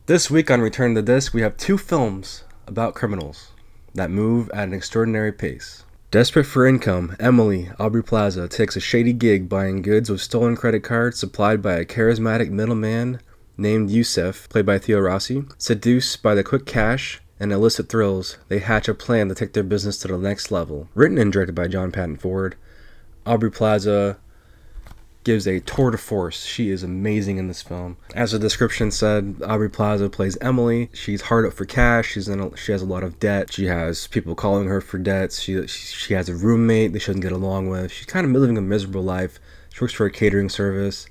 This week on Return to Disc, we have two films about criminals that move at an extraordinary pace. Desperate for income, Emily, Aubrey Plaza, takes a shady gig buying goods with stolen credit cards supplied by a charismatic middleman named Yusef, played by Theo Rossi. Seduced by the quick cash and illicit thrills, they hatch a plan to take their business to the next level. Written and directed by John Patton Ford, Aubrey Plaza gives a tour de force. She is amazing in this film. As the description said, Aubrey Plaza plays Emily. She's hard up for cash. She has a lot of debt. She has people calling her for debts. She has a roommate that she doesn't get along with. She's kind of living a miserable life. She works for a catering service,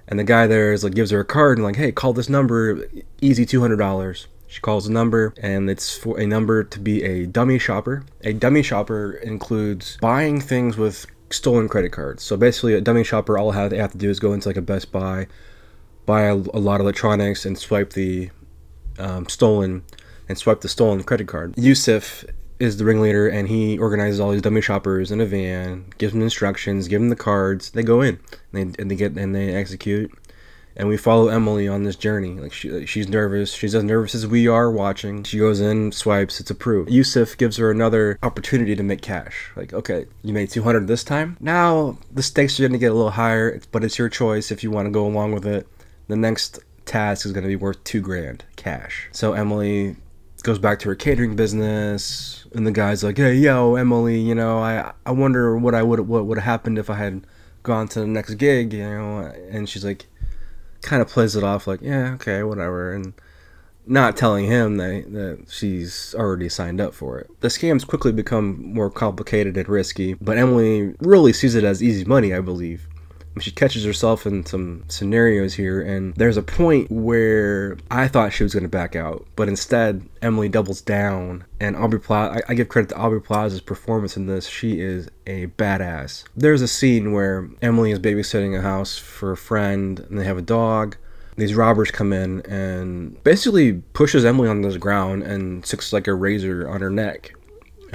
and the guy there is like gives her a card and like, hey, call this number, easy $200. She calls the number, and it's for a number to be a dummy shopper. A dummy shopper includes buying things with stolen credit cards. So basically, a dummy shopper, all they have to do is go into like a Best Buy, buy a lot of electronics, and swipe the stolen credit card. Yusuf is the ringleader, and he organizes all these dummy shoppers in a van, gives them instructions, gives them the cards. They go in, and they execute. And we follow Emily on this journey. Like she's nervous. She's as nervous as we are watching. She goes in, swipes, it's approved. Yusuf gives her another opportunity to make cash. Like, okay, you made $200 this time. Now the stakes are going to get a little higher, but it's your choice if you want to go along with it. The next task is going to be worth $2,000 cash. So Emily goes back to her catering business, and the guy's like, hey, yo, Emily, you know, I wonder what would have happened if I had gone to the next gig, you know. And she's like, kind of plays it off like, yeah, okay, whatever, and not telling him that she's already signed up for it. The scams quickly become more complicated and risky, but Emily really sees it as easy money, I believe. She catches herself in some scenarios here, and there's a point where I thought she was going to back out, but instead Emily doubles down, and I give credit to Aubrey Plaza's performance in this. She is a badass. There's a scene where Emily is babysitting a house for a friend, and they have a dog. These robbers come in and basically pushes Emily on the ground and sticks like a razor on her neck.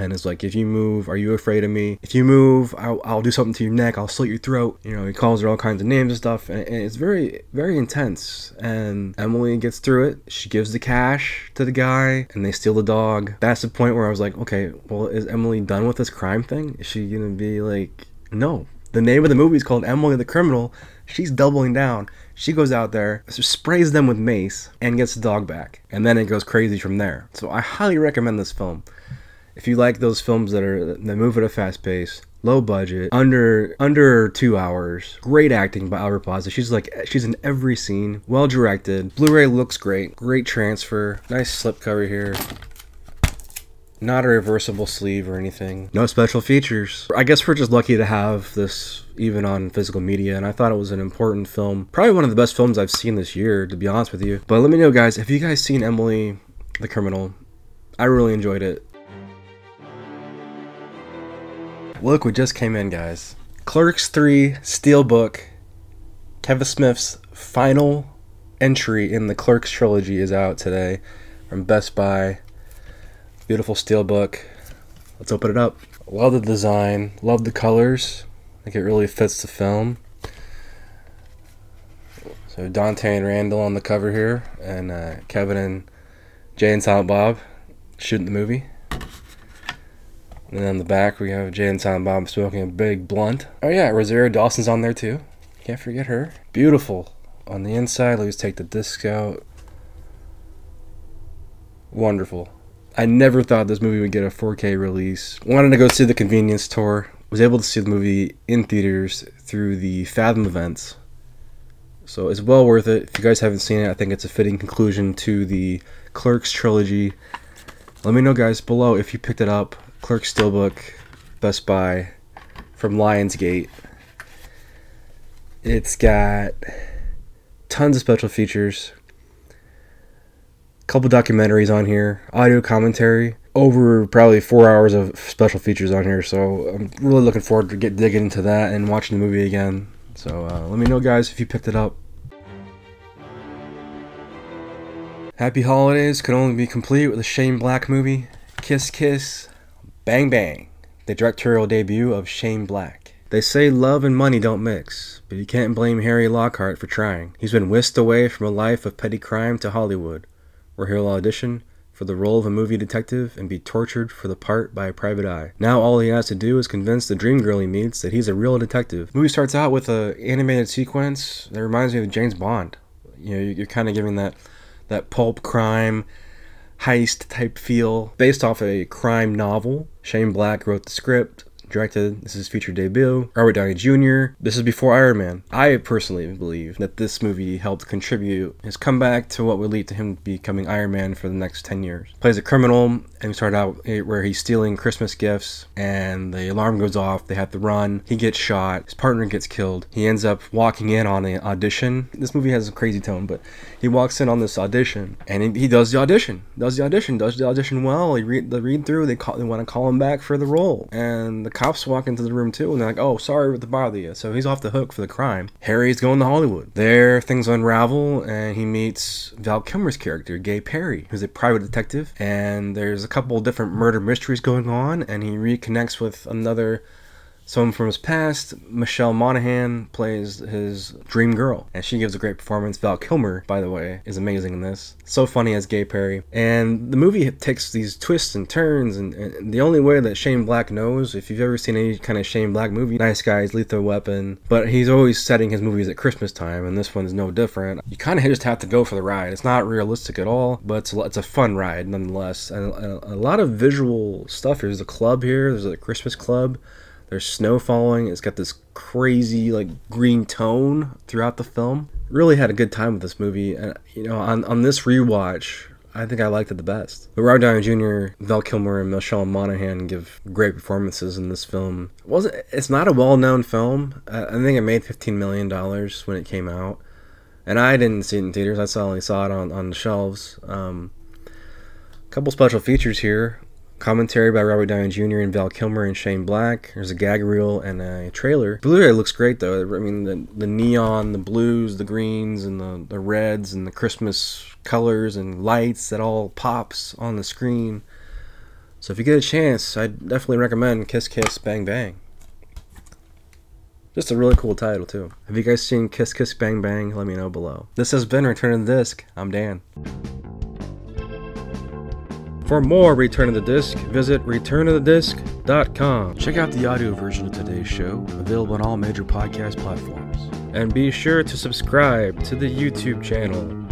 And it's like, if you move, are you afraid of me? If you move, I'll do something to your neck. I'll slit your throat. You know, he calls her all kinds of names and stuff. And it's very, very intense. And Emily gets through it. She gives the cash to the guy, and they steal the dog. That's the point where I was like, okay, well, is Emily done with this crime thing? Is she going to be like, no. The name of the movie is called Emily the Criminal. She's doubling down. She goes out there, sprays them with mace, and gets the dog back. And then it goes crazy from there. So I highly recommend this film. If you like those films that move at a fast pace, low budget, under 2 hours, great acting by Aubrey Plaza. She's in every scene, well directed. Blu-ray looks great, great transfer, nice slipcover here. Not a reversible sleeve or anything. No special features. I guess we're just lucky to have this even on physical media, and I thought it was an important film. Probably one of the best films I've seen this year, to be honest with you. But let me know, guys, have you guys seen Emily the Criminal? I really enjoyed it. Look what just came in, guys. Clerks 3 Steelbook. Kevin Smith's final entry in the Clerks trilogy is out today from Best Buy. Beautiful steelbook. Let's open it up. Love the design. Love the colors. I think it really fits the film. So Dante and Randall on the cover here, and Kevin and Jay and Silent Bob shooting the movie. And then on the back, we have Jay and Silent Bob smoking a big blunt. Oh yeah, Rosario Dawson's on there too. Can't forget her. Beautiful. On the inside, let's take the disc out. Wonderful. I never thought this movie would get a 4K release. Wanted to go see the convenience store. Was able to see the movie in theaters through the Fathom events. So it's well worth it. If you guys haven't seen it, I think it's a fitting conclusion to the Clerks trilogy. Let me know, guys, below if you picked it up. Clerks Steelbook, Best Buy, from Lionsgate. It's got tons of special features, a couple documentaries on here, audio commentary, over probably 4 hours of special features on here, so I'm really looking forward to digging into that and watching the movie again. So let me know, guys, if you picked it up. Happy Holidays could only be complete with a Shane Black movie. Kiss Kiss, Bang Bang, the directorial debut of Shane Black. They say love and money don't mix, but you can't blame Harry Lockhart for trying. He's been whisked away from a life of petty crime to Hollywood, where he'll audition for the role of a movie detective and be tortured for the part by a private eye. Now all he has to do is convince the dream girl he meets that he's a real detective. The movie starts out with an animated sequence that reminds me of James Bond. You know, you're kind of giving that pulp crime heist type feel based off a crime novel. Shane Black wrote the script, directed. This is his feature debut. Robert Downey Jr. This is before Iron Man. I personally believe that this movie helped contribute his comeback to what would lead to him becoming Iron Man for the next 10 years. Plays a criminal, and we start out where he's stealing Christmas gifts, and the alarm goes off. They have to run. He gets shot. His partner gets killed. He ends up walking in on an audition. This movie has a crazy tone, but he walks in on this audition, and he does the audition. Does the audition well. They read through. They want to call him back for the role, and the cops walk into the room too, and they're like, "Oh, sorry to bother you." So he's off the hook for the crime. Harry's going to Hollywood. There, things unravel, and he meets Val Kilmer's character, Gay Perry, who's a private detective, and there's a couple different murder mysteries going on, and he reconnects with someone from his past. Michelle Monaghan plays his dream girl, and she gives a great performance. Val Kilmer, by the way, is amazing in this. So funny as Gay Perry. And the movie takes these twists and turns, and the only way that Shane Black knows, if you've ever seen any kind of Shane Black movie, Nice Guys, Lethal Weapon, but he's always setting his movies at Christmas time, and this one is no different. You kind of just have to go for the ride. It's not realistic at all, but it's a fun ride nonetheless. And a lot of visual stuff. There's a club here. There's a Christmas club. There's snow falling. It's got this crazy green tone throughout the film. Really had a good time with this movie, and on this rewatch, I think I liked it the best. But Robert Downey Jr., Val Kilmer, and Michelle Monaghan give great performances in this film. It's not a well-known film. I think it made $15 million when it came out, and I didn't see it in theaters. I only saw it on the shelves. A couple special features here. Commentary by Robert Downey Jr. and Val Kilmer and Shane Black. There's a gag reel and a trailer. Blu-ray looks great though. I mean, the neon, the blues, the greens, and the reds, and the Christmas colors and lights that all pops on the screen. So if you get a chance, I definitely recommend Kiss Kiss Bang Bang. Just a really cool title too. Have you guys seen Kiss Kiss Bang Bang? Let me know below. This has been Return of the Disc. I'm Dan. For more Return of the Disc, visit returnofthedisc.com. Check out the audio version of today's show, available on all major podcast platforms. And be sure to subscribe to the YouTube channel.